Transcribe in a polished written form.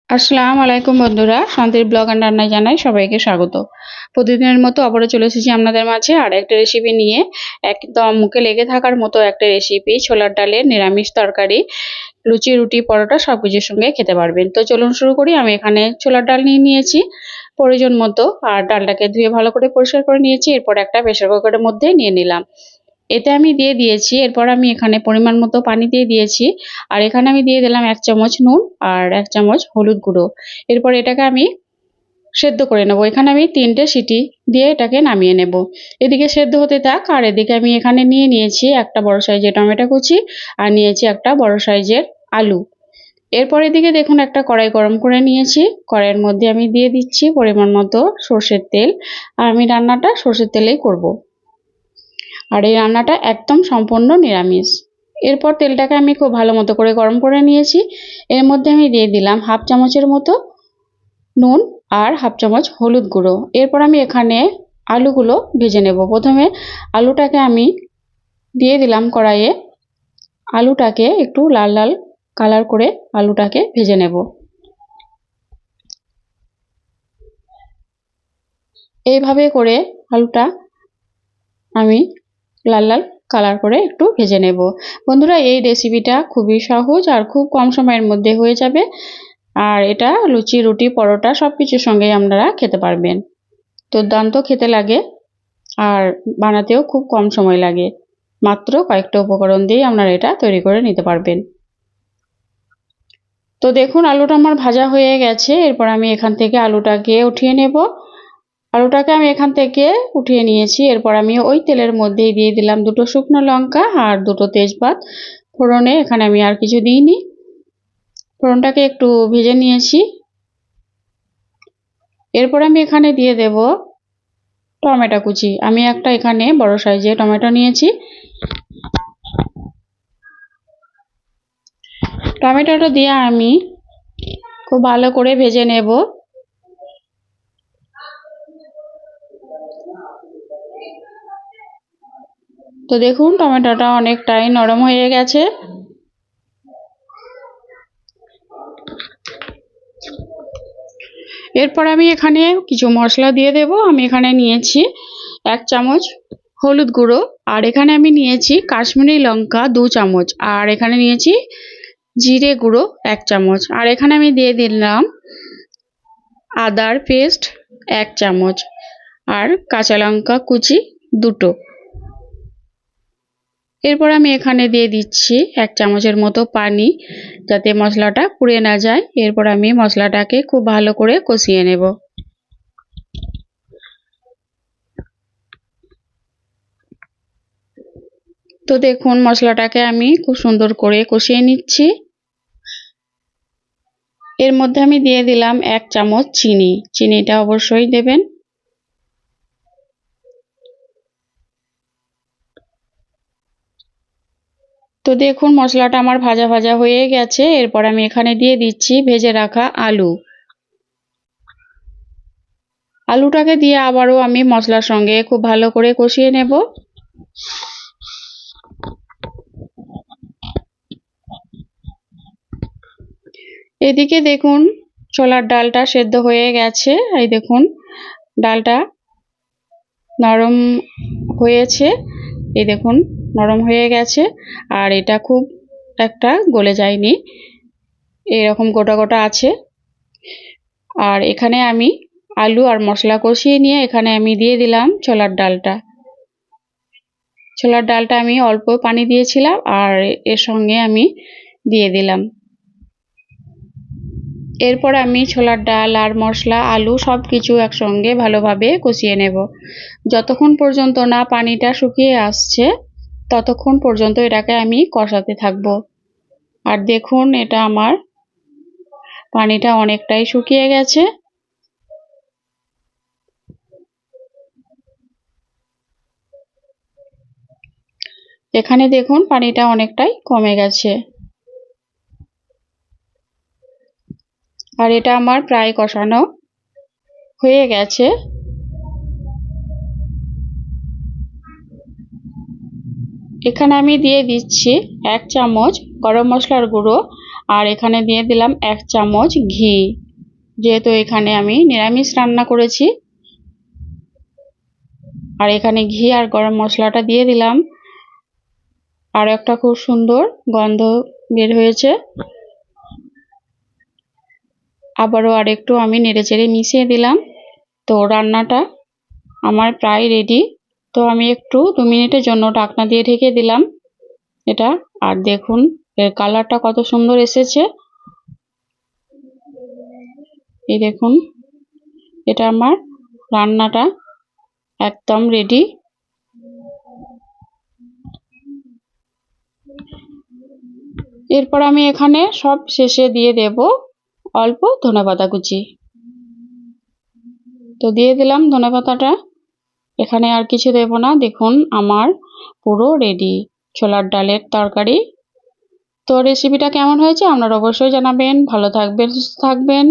আসসালামু আলাইকুম বন্ধুরা, শান্তির ব্লগ অ্যান্ড রান্নায় জানাই সবাইকে স্বাগত। প্রতিদিনের মতো আবারও চলে এসেছি আপনাদের মাঝে আর একটা রেসিপি নিয়ে। একদম মুখে লেগে থাকার মতো একটা রেসিপি, ছোলার ডালের নিরামিষ তরকারি। লুচি, রুটি, পরোটা সবকিছুর সঙ্গে খেতে পারবেন। তো চলুন শুরু করি। আমি এখানে ছোলার ডাল নিয়ে নিয়েছি প্রয়োজন মতো, আর ডালটাকে ধুয়ে ভালো করে পরিষ্কার করে নিয়েছি। এরপর একটা প্রেসার কুকারের মধ্যে নিয়ে নিলাম। এতে আমি দিয়ে দিয়েছি, এরপর আমি এখানে পরিমাণ মতো পানি দিয়ে দিয়েছি। আর এখানে আমি দিয়ে দিলাম 1 চামচ নুন আর 1 চামচ হলুদ গুঁড়ো। এরপর এটাকে আমি সেদ্ধ করে নেব। এখানে আমি 3টে সিটি দিয়ে এটাকে নামিয়ে নেব। এদিকে সেদ্ধ হতে থাক, আর এদিকে আমি এখানে নিয়ে নিয়েছি একটা বড় সাইজের টমেটো কুচি, আর নিয়েছি একটা বড় সাইজের আলু। এরপর এদিকে দেখুন একটা কড়াই গরম করে নিয়েছি। কড়াইয়ের মধ্যে আমি দিয়ে দিচ্ছি পরিমাণ মতো সর্ষের তেল। আর আমি রান্নাটা সর্ষের তেলেই করব। আর এই রান্নাটা একদম সম্পূর্ণ নিরামিষ। এরপর তেলটাকে আমি খুব ভালো মতো করে গরম করে নিয়েছি। এর মধ্যে আমি দিয়ে দিলাম 1/2 চামচের মতো নুন আর 1/2 চামচ হলুদ গুঁড়ো। এরপর আমি এখানে আলুগুলো ভেজে নেব। প্রথমে আলুটাকে আমি দিয়ে দিলাম কড়াইয়ে। আলুটাকে একটু লাল লাল কালার করে আলুটাকে ভেজে নেব। এইভাবে করে আলুটা আমি লাল লাল কালার করে একটু ভেজে নেব। বন্ধুরা, এই রেসিপিটা খুবই সহজ আর খুব কম সময়ের মধ্যে হয়ে যাবে। আর এটা লুচি, রুটি, পরোটা সব কিছুর সঙ্গেই আপনারা খেতে পারবেন। দুর্দান্ত খেতে লাগে, আর বানাতেও খুব কম সময় লাগে। মাত্র কয়েকটা উপকরণ দিয়েই আপনারা এটা তৈরি করে নিতে পারবেন। তো দেখুন আলুটা আমার ভাজা হয়ে গেছে। এরপর আমি এখান থেকে আলুটাকে উঠিয়ে নেব। আলুটাকে আমি এখান থেকে উঠিয়ে নিয়েছি। এরপর আমি ওই তেলের মধ্যেই দিয়ে দিলাম 2টো শুকনো লঙ্কা আর 2টো তেজপাত ফোড়নে। এখানে আমি আর কিছু দিইনি। ফোড়নটাকে একটু ভেজে নিয়েছি। এরপর আমি এখানে দিয়ে দেব টমেটো কুচি। আমি একটা এখানে বড় সাইজের টমেটো নিয়েছি। টমেটোটা দিয়ে আমি খুব ভালো করে ভেজে নেব। তো দেখুন টমেটোটা অনেকটাই নরম হয়ে গেছে। এরপর আমি এখানে কিছু মশলা দিয়ে দেব। আমি এখানে নিয়েছি 1 চামচ হলুদ গুঁড়ো, আর এখানে আমি নিয়েছি কাশ্মীরি লঙ্কা 2 চামচ, আর এখানে নিয়েছি জিরে গুঁড়ো 1 চামচ, আর এখানে আমি দিয়ে দিলাম আদার পেস্ট 1 চামচ, আর কাঁচা লঙ্কা কুচি 2টো। এরপর আমি এখানে দিয়ে দিচ্ছি 1 চামচের মতো পানি, যাতে মশলাটা পুড়ে না যায়। এরপর আমি মশলাটাকে খুব ভালো করে কষিয়ে নেব। তো দেখুন মশলাটাকে আমি খুব সুন্দর করে কষিয়ে নিচ্ছি। এর মধ্যে আমি দিয়ে দিলাম 1 চামচ চিনি। চিনিটা অবশ্যই দেবেন। তো দেখুন মশলাটা আমার ভাজা ভাজা হয়ে গেছে। এরপর আমি এখানে দিয়ে দিচ্ছি ভেজে রাখা আলু। আলুটাকে দিয়ে আবারও আমি মশলার সঙ্গে খুব ভালো করে কষিয়ে নেব। এদিকে দেখুন ছোলার ডালটা সেদ্ধ হয়ে গেছে। এই দেখুন ডালটা নরম হয়েছে। এই দেখুন নরম হয়ে গেছে, আর এটা খুব একটা গলে যায়নি, এরকম গোটা গোটা আছে। আর এখানে আমি আলু আর মশলা কষিয়ে নিয়ে এখানে আমি দিয়ে দিলাম ছোলার ডালটা। ছোলার ডালটা আমি অল্প পানি দিয়েছিলাম, আর এর সঙ্গে আমি দিয়ে দিলাম। এরপর আমি ছোলার ডাল আর মশলা, আলু সব কিছু একসঙ্গে ভালোভাবে কষিয়ে নেব। যতক্ষণ পর্যন্ত না পানিটা শুকিয়ে আসছে ততক্ষণ পর্যন্ত এটাকে আমি কষাতে থাকবো। আর দেখুন এটা আমার পানিটা অনেকটাই শুকিয়ে গেছে। এখানে দেখুন পানিটা অনেকটাই কমে গেছে, আর এটা আমার প্রায় কষানো হয়ে গেছে। এখানে আমি দিয়ে দিচ্ছি 1 চামচ গরম মশলার গুঁড়ো, আর এখানে দিয়ে দিলাম 1 চামচ ঘি, যেহেতু এখানে আমি নিরামিষ রান্না করেছি। আর এখানে ঘি আর গরম মশলাটা দিয়ে দিলাম, আর একটা খুব সুন্দর গন্ধ বের হয়েছে। আবারও আরেকটু আমি নেড়েচেড়ে মিশিয়ে দিলাম। তো রান্নাটা আমার প্রায় রেডি। তো আমি একটু 2 মিনিটের জন্য ঢাকনা দিয়ে ঢেকে দিলাম এটা। আর দেখুন এর কালারটা কত সুন্দর এসেছে। এই দেখুন, এটা আমার রান্নাটা একদম রেডি। এরপর আমি এখানে সব শেষে দিয়ে দেব অল্প ধনেপাতা কুচি। তো দিয়ে দিলাম ধনেপাতাটা। এখানে আর কিছু দেব না। দেখুন আমার পুরো রেডি ছোলার ডালের তরকারি। তো রেসিপিটা কেমন হয়েছে আপনারা অবশ্যই জানাবেন। ভালো থাকবেন, সুস্থ থাকবেন।